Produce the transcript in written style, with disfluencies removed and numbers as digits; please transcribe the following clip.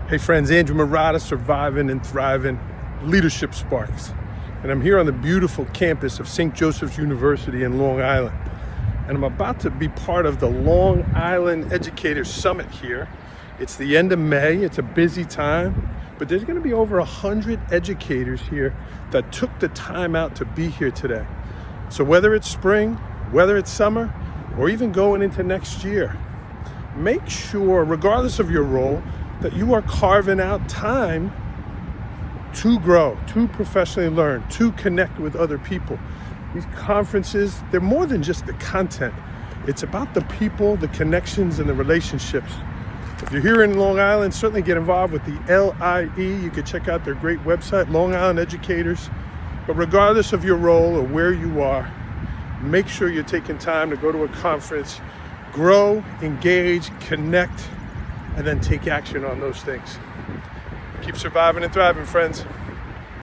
Hey friends, Andrew Marotta, Surviving and Thriving, Leadership Sparks. And I'm here on the beautiful campus of St. Joseph's University in Long Island. And I'm about to be part of the Long Island Educators Summit here. It's the end of May, it's a busy time, but there's gonna be over 100 educators here that took the time out to be here today. So whether it's spring, whether it's summer, or even going into next year, make sure, regardless of your role, that you are carving out time to grow, to professionally learn, to connect with other people. These conferences, they're more than just the content. It's about the people, the connections, and the relationships. If you're here in Long Island, certainly get involved with the LIE. You can check out their great website, Long Island Educators. But regardless of your role or where you are, make sure you're taking time to go to a conference, grow, engage, connect, and then take action on those things. Keep surviving and thriving, friends.